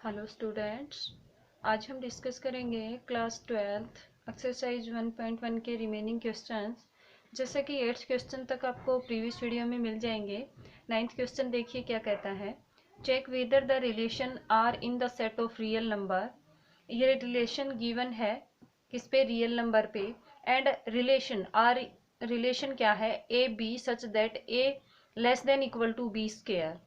Hello students, आज हम discuss करेंगे क्लास 12th एक्सरसाइज 1.1 के रिमेनिंग क्वेश्चंस। जैसे कि 8th क्वेश्चन तक आपको प्रीवियस वीडियो में मिल जाएंगे। 9th क्वेश्चन देखिए क्या कहता है। Check whether the relation R in the set of real number. ये रिलेशन गिवन है किस पे, रियल नंबर पे। एंड रिलेशन आर, रिलेशन क्या है, A B such that A less than equal to B square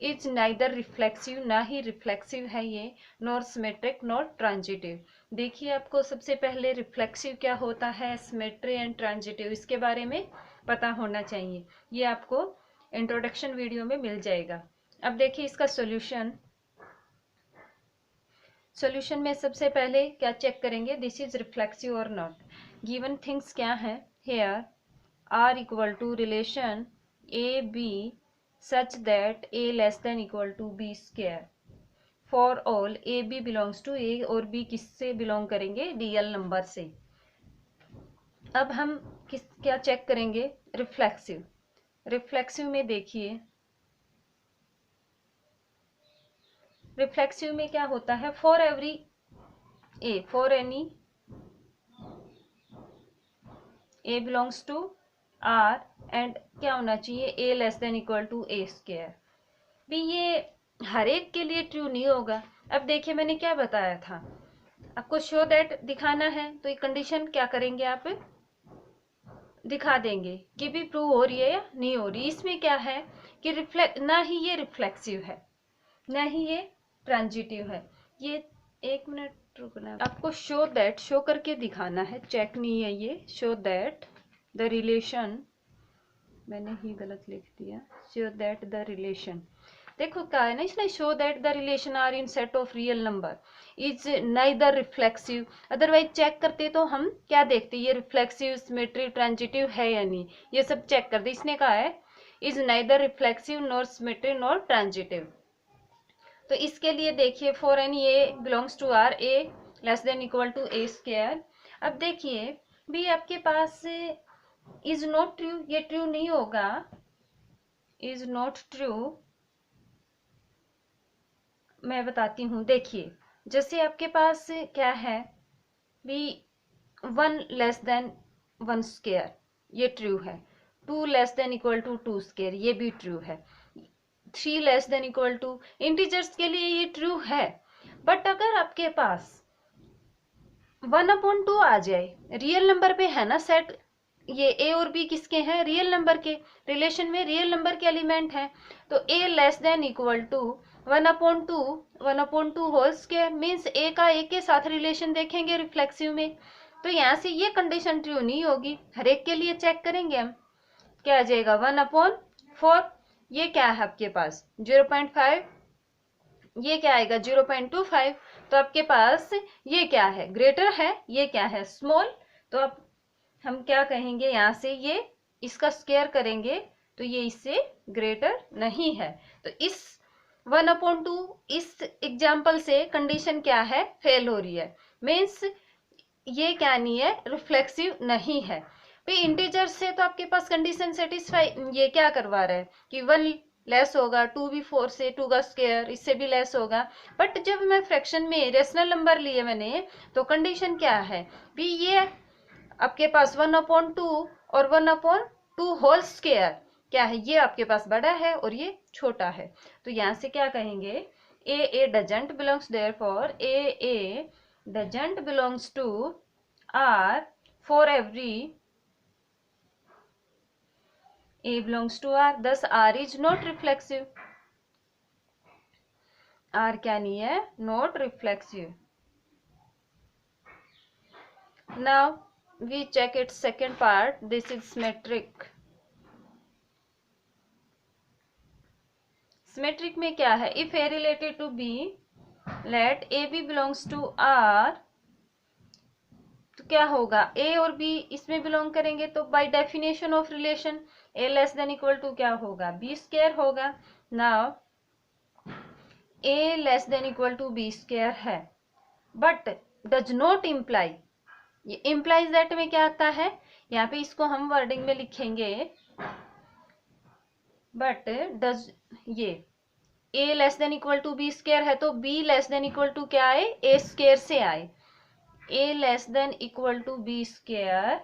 is neither reflexive, ना ही reflexive है ये, नॉर सिमेट्रिक नॉर ट्रांजिटिव। देखिए आपको सबसे पहले रिफ्लेक्सिव क्या होता है, सिमेट्री एंड ट्रांजिटिव, इसके बारे में पता होना चाहिए। ये आपको इंट्रोडक्शन वीडियो में मिल जाएगा। अब देखिए इसका सॉल्यूशन। सॉल्यूशन में सबसे पहले क्या चेक करेंगे, दिस इज रिफ्लेक्सिव और नॉट। गिवन थिंग्स क्या है, here R equal to relation A B such that a less than equal to b square for all a b belongs to a और b किससे belong करेंगे, real number से। अब हम क्या चेक करेंगे, रिफ्लेक्सिव। रिफ्लेक्सिव में देखिए, रिफ्लेक्सिव में क्या होता है, for every a, for any A belongs to R and क्या होना चाहिए, a less than equal to A square. भी ये हर एक के लिए ट्रू नहीं होगा। अब देखिए मैंने क्या बताया था आपको, शो दैट दिखाना है तो ये कंडीशन क्या करेंगे, आप दिखा देंगे कि भी प्रूव हो रही है या नहीं हो रही। इसमें क्या है कि रिफ्लेक्ट, ना ही ये रिफ्लेक्सिव है ना ही ये ट्रांजिटिव है। ये एक मिनट रुकना, आपको शो दैट शो करके दिखाना है, चेक नहीं है ये। शो दैट द रिलेशन, मैंने ही गलत लिख दिया, शो दैट द रिलेशन। देखो क्या है ना, इसने show that the relation R in set of real number is neither reflexive. Otherwise check करते तो हम क्या देखते, ये रिफ्लेक्सिव, सिमेट्री, ट्रांजिटिव है या नहीं, ये सब चेक करते। इसने कहा है is neither reflexive nor symmetry nor transitive. तो इसके लिए देखिए, for any A belongs to R A less than equal to A square. अब देखिए भी आपके पास इज नॉट ट्रू, ये ट्रू नहीं होगा, इज नॉट ट्रू। मैं बताती हूँ, देखिए जैसे आपके पास क्या है भी, 1 लेस देन 1 स्क्वायर ये ट्रू है, 2 less than equal to 2 square ये भी ट्रू है, 3 less than equal to, integers के लिए ये ट्रू है। बट अगर आपके पास 1/2 आ जाए, रियल नंबर पे है ना सेट, ये ए और बी किसके हैं, रियल नंबर के, रिलेशन में रियल नंबर के एलिमेंट हैं, तो a less than equal to 1/2 whole square means a का ए के साथ रिलेशन देखेंगे रिफ्लेक्सिव में। तो यहाँ से ये कंडीशन ट्रू नहीं होगी, हर एक के लिए चेक करेंगे हम, क्या आ जाएगा 1/4, ये क्या है आपके पास 0.5, ये क्या आएगा 0.25। तो आपके पास ये क्या है, ग्रेटर है, ये क्या है स्मॉल। तो अब हम क्या कहेंगे, यहाँ से ये इसका स्क्वायर करेंगे तो ये इससे ग्रेटर नहीं है। तो इस 1/2 इस एग्जाम्पल से कंडीशन क्या है, फेल हो रही है, मीन्स ये क्या नहीं है, रिफ्लेक्सिव नहीं है। फिर इंटीजर से तो आपके पास कंडीशन सेटिस्फाई, ये क्या करवा रहा है कि 1 लेस होगा, 2 भी 4 से, 2 का स्क्वायर इससे भी लेस होगा। बट जब मैं फ्रैक्शन में रेशनल नंबर लिए मैंने, तो कंडीशन क्या है भी, ये आपके पास 1/2 और 1/2 होल स्क्वायर क्या है, ये आपके पास बड़ा है और ये छोटा है। तो यहाँ से क्या कहेंगे, a doesn't belongs, therefore a doesn't belongs to R for every A belongs to R, thus R is not reflexive. R क्या नहीं है, not reflexive. Now we check its second part. This is symmetric. Symmetric में क्या है, if A related to B, let AB belongs to R, तो क्या होगा, A और B इसमें बिलोंग करेंगे, तो by definition of relation A less than equal to क्या होगा, B स्क्वायर होगा। Now A less than equal to B square है, बट डज नॉट इम्प्लाई, ये इम्प्लाइज दैट में क्या आता है, यहाँ पे इसको हम वर्डिंग में लिखेंगे, बट डज, ये a less than equal to B square है तो b less than equal to क्या आए, ए स्क्वायर से आए। A less than equal to B square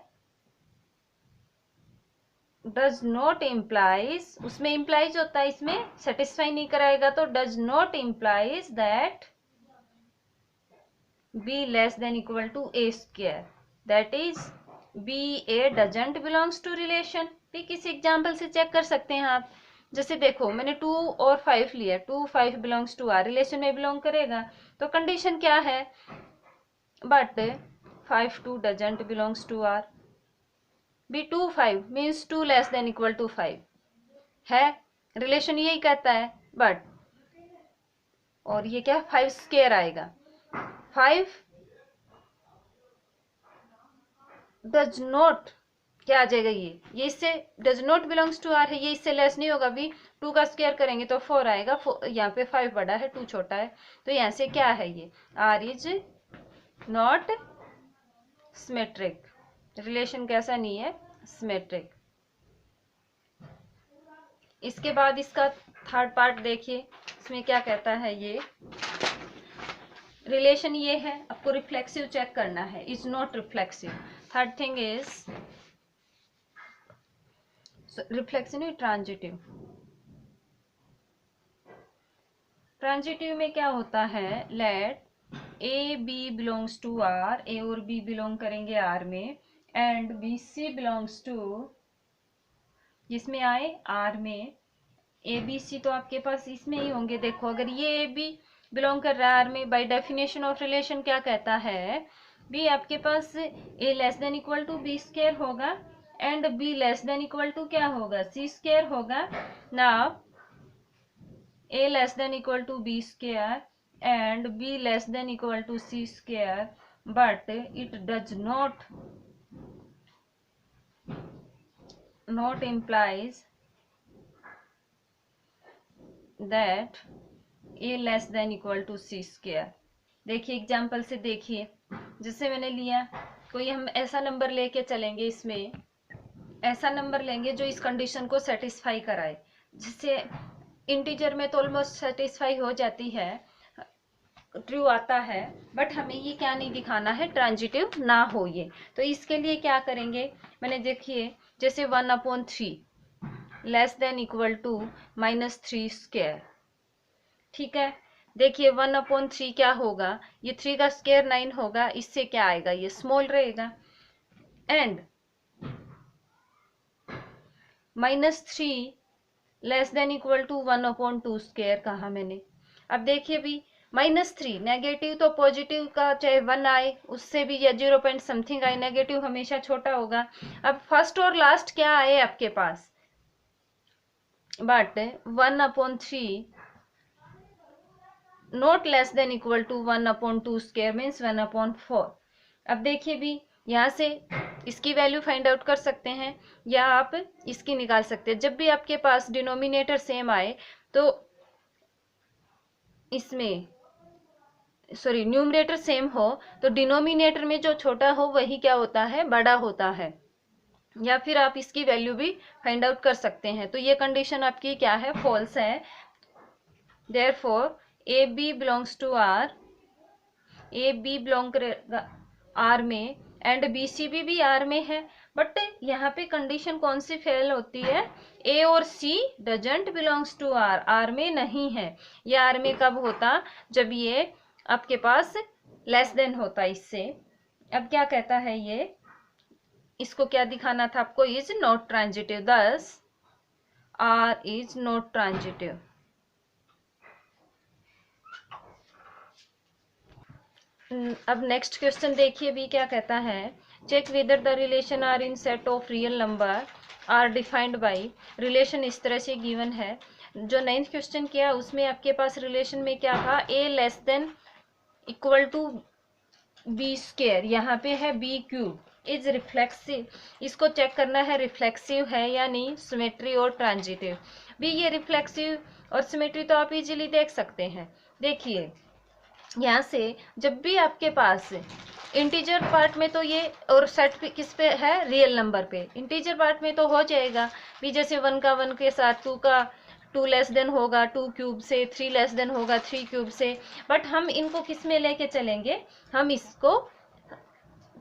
does not implies, उसमें इम्प्लाइज होता है, इसमें सेटिस्फाई नहीं कराएगा, तो does not implies that b less than equal to A square, that is b a doesn't belongs to relation. भी किसी example से चेक कर सकते हैं आप। जैसे देखो मैंने 2 और 5 लिया, 2 5 बिलोंग्स टू आर, रिलेशन में बिलोंग करेगा, तो कंडीशन क्या है, but 5 2 doesn't belongs to R. B 2 5 means 2 less than equal to 5 है, रिलेशन यही कहता है, बट और ये क्या 5 स्क्वायर आएगा, 5 डज नॉट क्या आ जाएगा, ये इससे does not belongs to R है, ये इससे लेस नहीं होगा, भी 2 का स्क्वायर करेंगे तो 4 आएगा, यहाँ पे 5 बड़ा है 2 छोटा है, तो यहाँ से क्या है, ये R is not symmetric, relation कैसा नहीं है, सिमेट्रिक। इसके बाद इसका थर्ड पार्ट देखिए, इसमें क्या कहता है, ये रिलेशन ये है, आपको रिफ्लेक्सिव चेक करना है, is not reflexive. Third thing is reflexive नहीं, ट्रांजिटिव। ट्रांजिटिव में क्या होता है, let a B belongs to R, a और बी बिलोंग करेंगे आर में, and B C belongs to, जिसमें आए आर में, ए बी सी तो आपके पास इसमें ही होंगे। देखो अगर ये ए बी बिलोंग कर रहा है आर में, बाय डेफिनेशन ऑफ रिलेशन क्या कहता है, बी आपके पास a less than equal to B square होगा, and b less than equal to क्या होगा, सी स्क्वायर होगा। Now a less than equal to B square and b less than equal to c square, but it does not implies that a less than equal to c square। देखिए example से देखिए, जैसे मैंने लिया, कोई हम ऐसा नंबर लेके चलेंगे, इसमें ऐसा नंबर लेंगे जो इस कंडीशन को सेटिस्फाई कराए, जिससे इंटीजर में तो ऑलमोस्ट सेटिस्फाई हो जाती है, ट्रू आता है, बट हमें ये क्या नहीं दिखाना है, ट्रांजिटिव ना हो ये। तो इसके लिए क्या करेंगे, मैंने देखिए जैसे 1/3 less than equal to -3 square, ठीक है। देखिए 1/3 क्या होगा, ये 3 का स्क्वायर 9 होगा, इससे क्या आएगा, ये स्मॉल रहेगा, and -3 less than equal to 1/2 square कहा मैंने। अब देखिए भी -3 नेगेटिव तो पॉजिटिव का चाहे 1 आए उससे भी, या 0 पॉइंट समथिंग आए, नेगेटिव हमेशा छोटा होगा। अब फर्स्ट और लास्ट क्या आए आपके पास, but 1/3 not less than equal to 1/2 square means 1/4। अब देखिए भी यहाँ से इसकी वैल्यू फाइंड आउट कर सकते हैं, या आप इसकी निकाल सकते हैं। जब भी आपके पास डिनोमिनेटर सेम आए तो इसमें सॉरी न्यूमरेटर सेम हो, तो डिनोमिनेटर में जो छोटा हो वही क्या होता है, बड़ा होता है, या फिर आप इसकी वैल्यू भी फाइंड आउट कर सकते हैं। तो ये कंडीशन आपकी क्या है, फॉल्स है। Therefore A B belongs to R, A B belong करेगा आर में, एंड बी सी भी आर में है, बट यहाँ पे कंडीशन कौन सी फेल होती है, ए और c doesn't belongs to R, R में नहीं है। ये आर में कब होता, जब ये आपके पास लेस देन होता इससे। अब क्या कहता है ये, इसको क्या दिखाना था आपको, is not transitive, thus R is not transitive. अब नेक्स्ट क्वेश्चन देखिए भी क्या कहता है, check whether the relation R in set of real number R defined by, relation इस तरह से गिवन है। जो 9th क्वेश्चन किया उसमें आपके पास रिलेशन में क्या था, a less than equal to B square, यहाँ पे है बी क्यूब, इज रिफ्लेक्सिव। इसको चेक करना है रिफ्लेक्सिव है या नहीं, सिमेट्री और ट्रांजिटिव भी। ये रिफ्लेक्सिव और सिमेट्री तो आप इजीली देख सकते हैं। देखिए यहाँ से जब भी आपके पास इंटीजर पार्ट में तो ये, और सेट पे किस पे है, रियल नंबर पे, इंटीजर पार्ट में तो हो जाएगा भी, जैसे 1 का 1 के साथ, 2 का 2 लेस देन होगा 2 क्यूब से, 3 लेस देन होगा 3 क्यूब से, बट हम इनको किस में लेके चलेंगे, हम इसको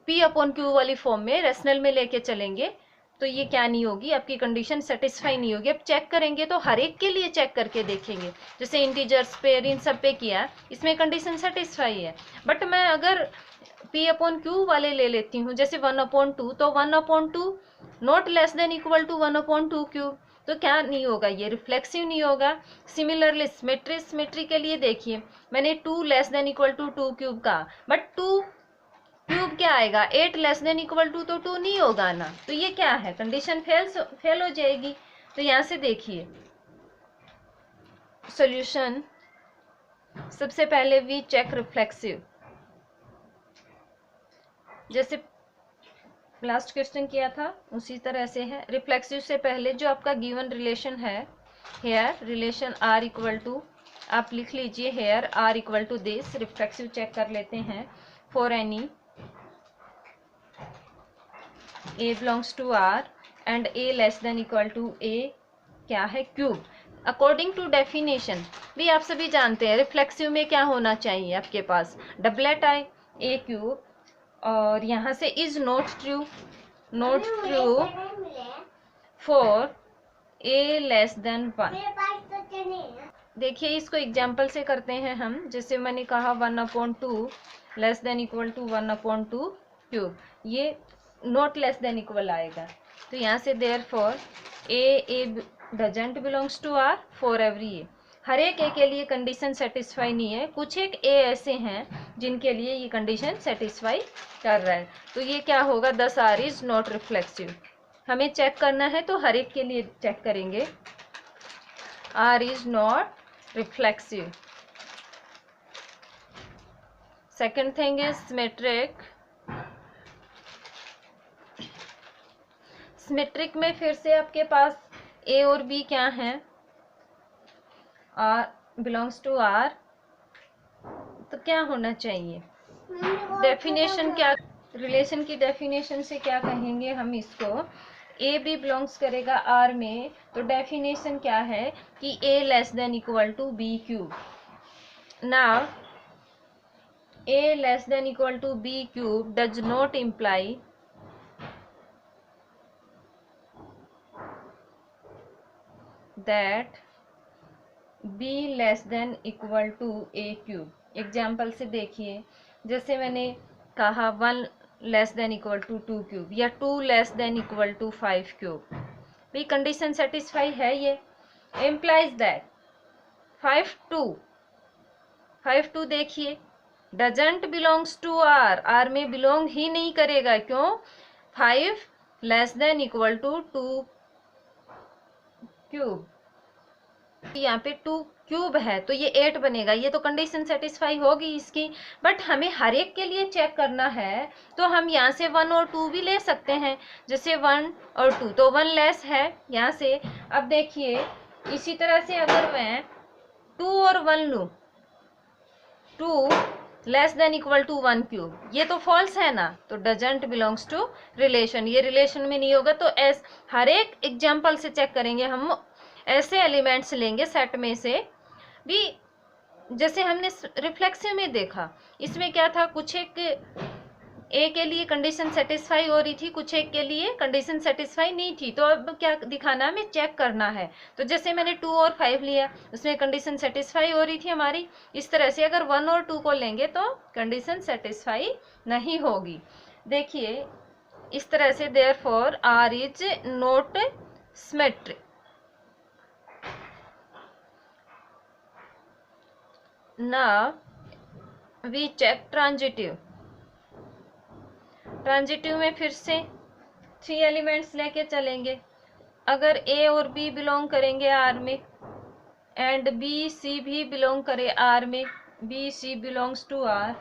P अपॉन क्यू वाली फॉर्म में, रेशनल में लेके चलेंगे, तो ये क्या नहीं होगी, आपकी कंडीशन सेटिस्फाई नहीं होगी। अब चेक करेंगे तो हर एक के लिए चेक करके देखेंगे, जैसे इंटीजर्स पे, इन सब पे किया, इसमें कंडीशन सेटिस्फाई है। बट मैं अगर P अपॉन क्यू वाले ले लेती हूँ, जैसे 1/2, तो 1/2 not less than equal to 1/2 cube, तो क्या नहीं होगा, ये रिफ्लेक्सिव नहीं होगा। सिमिलरली सिमेट्री के लिए देखिए, मैंने 2 less than equal to 2 cube कहा, बट 2 क्यूब क्या आएगा, 8 लेस देन इक्वल टू, तो 2 नहीं होगा ना, तो ये क्या है, कंडीशन फेल हो जाएगी। तो यहां से देखिए सॉल्यूशन, सबसे पहले वी चेक रिफ्लेक्सिव, जैसे लास्ट क्वेश्चन किया था उसी तरह से है। रिफ्लेक्सिव से पहले जो आपका गिवन रिलेशन है, here relation R equal to, आप लिख लीजिए here R equal to this. Reflexive check कर लेते हैं, for any A belongs to R and A less than equal to A क्या है, क्यूब। अकॉर्डिंग टू डेफिनेशन भी आप सभी जानते हैं, रिफ्लेक्सिव में क्या होना चाहिए आपके पास, डबलेट आई A क्यूब, और यहाँ से is not true, not true for A less than 1। देखिए इसको एग्जाम्पल से करते हैं हम, जैसे मैंने कहा 1/2 less than equal to 1/2 cube, ये नॉट लेस देन इक्वल आएगा। तो यहाँ से therefore a doesn't belongs to R for every a, हर एक ए के लिए कंडीशन सेटिस्फाई नहीं है, कुछ एक ए ऐसे हैं जिनके लिए ये कंडीशन सेटिस्फाई कर रहा है। तो ये क्या होगा, 10 आर इज नॉट रिफ्लेक्सिव। हमें चेक करना है तो हर एक के लिए चेक करेंगे, R is not reflexive. Second thing is symmetric. Symmetric में फिर से आपके पास ए और बी क्या हैं, आर बिलोंग्स टू आर, तो क्या होना चाहिए, डेफिनेशन क्या, रिलेशन की डेफिनेशन से क्या कहेंगे हम इसको, ए बी बिलोंग्स करेगा आर में, तो डेफिनेशन क्या है कि a less than equal to B cube. Now a less than equal to B cube does not imply that b less than equal to a cube. Example से देखिए, जैसे मैंने कहा 1 less than equal to 2 cube, या 2 less than equal to 5 cube, भी condition satisfy है। ये implies that 5 2 देखिए doesn't belongs to R, R में बिलोंग ही नहीं करेगा, क्यों, 5 less than equal to 2 cube, यहाँ पे 2 क्यूब है तो ये 8 बनेगा, ये तो कंडीशन सेटिस्फाई होगी इसकी। बट हमें हर एक के लिए चेक करना है, तो हम यहाँ से 1 और 2 भी ले सकते हैं, जैसे 1 और 2, तो 1 लेस है यहाँ से। अब देखिए इसी तरह से अगर मैं 2 और 1 लूँ, 2 less than equal to 1 cube, ये तो फॉल्स है ना, तो डजंट बिलोंग्स टू रिलेशन, ये रिलेशन में नहीं होगा। तो एस हर एक एग्जाम्पल से चेक करेंगे हम, ऐसे एलिमेंट्स लेंगे सेट में से भी, जैसे हमने रिफ्लेक्सिव में देखा, इसमें क्या था, कुछ एक ए के लिए कंडीशन सेटिस्फाई हो रही थी, कुछ एक के लिए कंडीशन सेटिस्फाई नहीं थी, तो अब क्या दिखाना, हमें चेक करना है। तो जैसे मैंने 2 और 5 लिया, उसमें कंडीशन सेटिस्फाई हो रही थी हमारी, इस तरह से अगर 1 और 2 को लेंगे तो कंडीशन सेटिस्फाई नहीं होगी। देखिए इस तरह से therefore R is not symmetric. Now we check transitive। Transitive में फिर से 3 एलिमेंट्स लेके चलेंगे, अगर ए और बी बिलोंग करेंगे आर में, एंड बी सी भी बिलोंग करे आर में, b C belongs to R,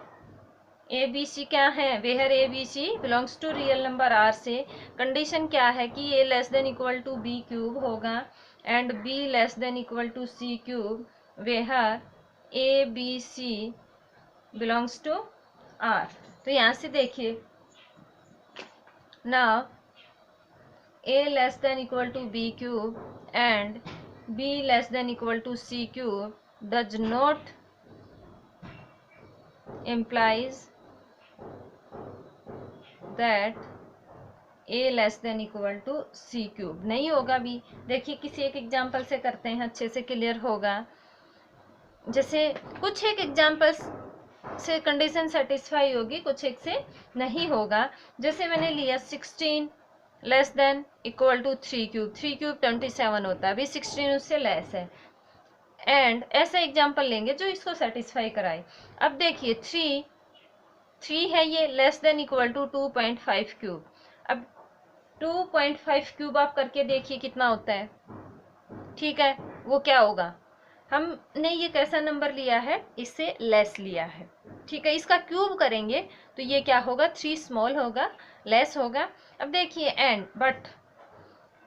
A b c क्या है, where a b C belongs to real number R से कंडीशन क्या है कि a less than equal to B cube होगा, and b less than equal to C cube, where a b C belongs to R. तो यहाँ से देखिए, now a less than equal to B cube and b less than equal to c cube does not implies that a less than equal to C cube. नहीं होगा भी। देखिए किसी एक एग्जाम्पल से करते हैं, अच्छे से क्लियर होगा। जैसे कुछ एक एग्जाम्पल्स से कंडीशन सेटिस्फाई होगी, कुछ एक से नहीं होगा। जैसे मैंने लिया 16 less than equal to 3 cube, 3 cube 27 होता है, अभी 16 उससे लेस है। एंड ऐसा एग्जाम्पल लेंगे जो इसको सेटिस्फाई कराए। अब देखिए 3 है, ये less than equal to 2.5 cube. अब 2.5 क्यूब आप करके देखिए कितना होता है। ठीक है, वो क्या होगा, हमने ये कैसा नंबर लिया है, इससे लेस लिया है। ठीक है, इसका क्यूब करेंगे तो ये क्या होगा, 3 स्मॉल होगा, लेस होगा। अब देखिए and but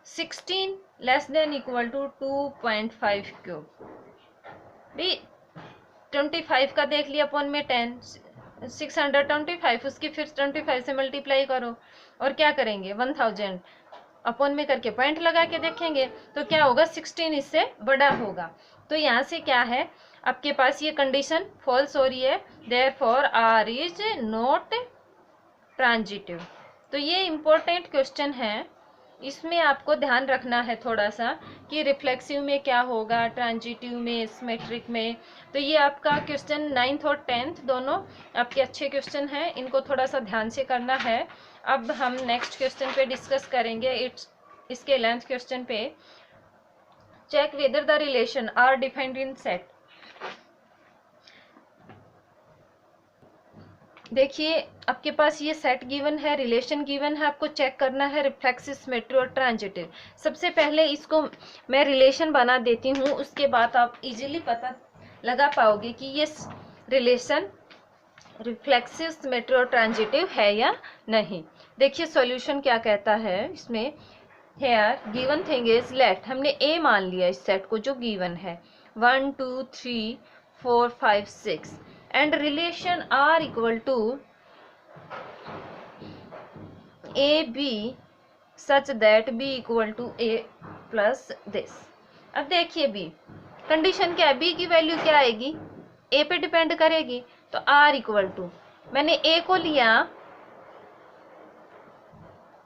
16 less than equal to 2.5 cube भी 25 का देख लिया अपॉन में 10, 625 उसकी फिर 25 से मल्टीप्लाई करो और क्या करेंगे 1000 अपॉन में करके पॉइंट लगा के देखेंगे तो क्या होगा 16 इससे बड़ा होगा। तो यहाँ से क्या है, आपके पास ये कंडीशन फॉल्स हो रही है, therefore R is not transitive. तो ये इम्पोर्टेंट क्वेश्चन है, इसमें आपको ध्यान रखना है थोड़ा सा कि रिफ्लेक्सिव में क्या होगा, ट्रांजिटिव में, सिमेट्रिक में। तो ये आपका क्वेश्चन 9th और 10th दोनों आपके अच्छे क्वेश्चन हैं, इनको थोड़ा सा ध्यान से करना है। अब हम नेक्स्ट क्वेश्चन पे डिस्कस करेंगे, इसके 11th क्वेश्चन पे, check whether the relation R defined in set. देखिए आपके पास ये सेट गिवन है, रिलेशन गिवन है, आपको चेक करना है रिफ्लेक्सिव, सिमेट्री और ट्रांजिटिव। सबसे पहले इसको मैं रिलेशन बना देती हूँ, उसके बाद आप इजीली पता लगा पाओगे कि ये रिलेशन रिफ्लेक्सिव, सिमेट्री और ट्रांजिटिव है या नहीं। देखिए सॉल्यूशन क्या कहता है इसमें, here given thing is let, हमने ए मान लिया इस सेट को जो गिवन है, 1 2 3 4 5 6 and relation R equal to AB such that B equal to A plus this। अब देखिए B कंडीशन क्या है, B की वैल्यू क्या आएगी, A पे डिपेंड करेगी। तो R इक्वल टू, मैंने A को लिया,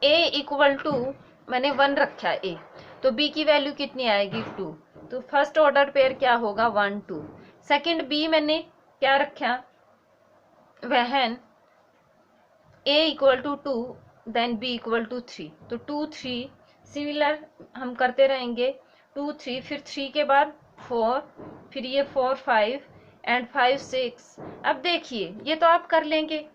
A इक्वल टू मैंने 1 रखा A, तो B की वैल्यू कितनी आएगी 2। तो फर्स्ट ऑर्डर पेयर क्या होगा 1 2। सेकंड B मैंने क्या रखा, when A equal to 2 then B equal to 3, तो 2 3 सिमिलर हम करते रहेंगे, 2 3 फिर 3 के बाद 4, फिर ये 4 5 एंड 5 6। अब देखिए ये तो आप कर लेंगे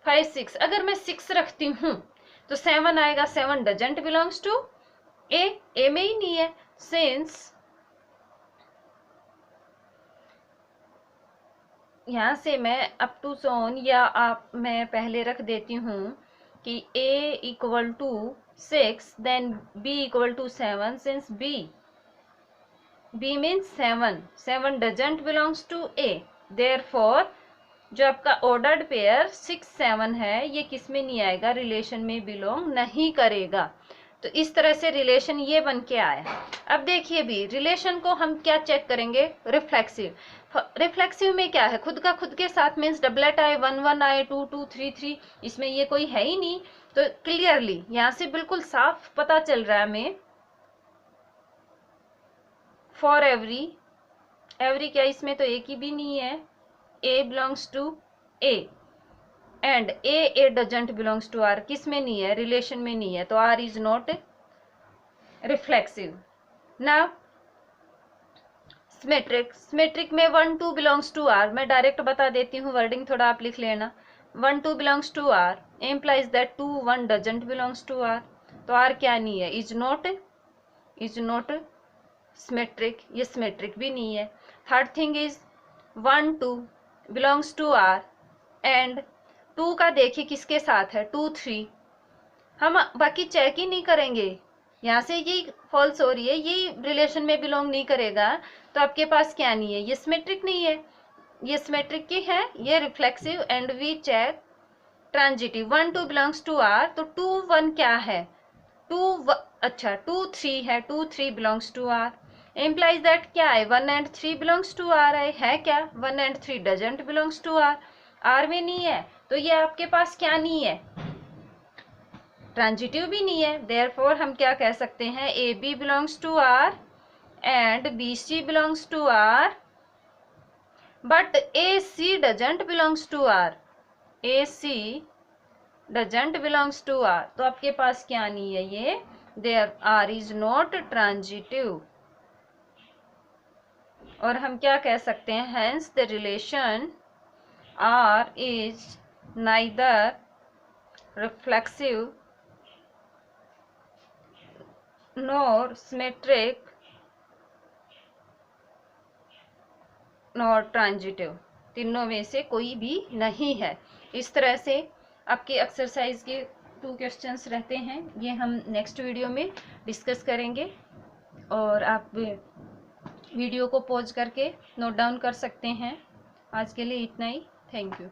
5 6, अगर मैं 6 रखती हूँ तो 7 आएगा, 7 डजंट बिलोंग्स टू ए में ही नहीं है, सिंस यहाँ से मैं अप टू सोन या आप मैं पहले रख देती हूँ कि a equal to 6 then b equal to 7, since b means 7 doesn't belongs to a, therefore जो आपका ऑर्डर्ड पेयर 6 7 है ये किस में नहीं आएगा, रिलेशन में बिलोंग नहीं करेगा। तो इस तरह से रिलेशन ये बन के आया। अब देखिए भी रिलेशन को हम क्या चेक करेंगे, रिफ्लेक्सिव। रिफ्लेक्सिव में क्या है, खुद का खुद के साथ मीन्स डबलेट आए, 1 1 आए, 2 2 3 3, इसमें ये कोई है ही नहीं। तो क्लियरली यहाँ से बिल्कुल साफ पता चल रहा है हमें, फॉर एवरी क्या, इसमें तो एक ही भी नहीं है, A belongs to A and A doesn't belongs to R, किस में नहीं है, रिलेशन में नहीं है, तो R is not reflexive. Now symmetric में 1 2 बिलोंग्स टू R, मैं डायरेक्ट बता देती हूँ, वर्डिंग थोड़ा आप लिख लेना, 1 2 belongs to R implies that 2 1 doesn't belongs to R, तो R क्या नहीं है, इज नॉट सिमेट्रिक, ये सिमेट्रिक भी नहीं है। Third thing is 1 2 belongs to R and 2 का देखिए किसके साथ है, 2 3, हम बाकी चेक ही नहीं करेंगे, यहाँ से यही फॉल्स हो रही है, यही रिलेशन में बिलोंग नहीं करेगा, तो आपके पास क्या नहीं है, ये सिमेट्रिक नहीं है, ये सिमेट्रिक की है, ये reflexive and we check transitive. 1 2 belongs to R, तो 2 1 क्या है, 2 3 है, 2 3 belongs to R implies that क्या है, 1 and 3 बिलोंग्स टू आर है क्या, 1 and 3 doesn't belongs to R, R में नहीं है तो ये आपके पास क्या नहीं है, ट्रांजिटिव भी नहीं है। देयरफॉर हम क्या कह सकते हैं, A B belongs to R and B C belongs to R but A C doesn't belongs to R, A C doesn't belongs to R, तो आपके पास क्या नहीं है ये, there R is not transitive. और हम क्या कह सकते हैं, hence the relation R is neither reflexive nor symmetric nor transitive, तीनों में से कोई भी नहीं है। इस तरह से आपके एक्सरसाइज के 2 क्वेश्चंस रहते हैं, ये हम नेक्स्ट वीडियो में डिस्कस करेंगे। और आप वीडियो को पॉज करके नोट डाउन कर सकते हैं। आज के लिए इतना ही, थैंक यू।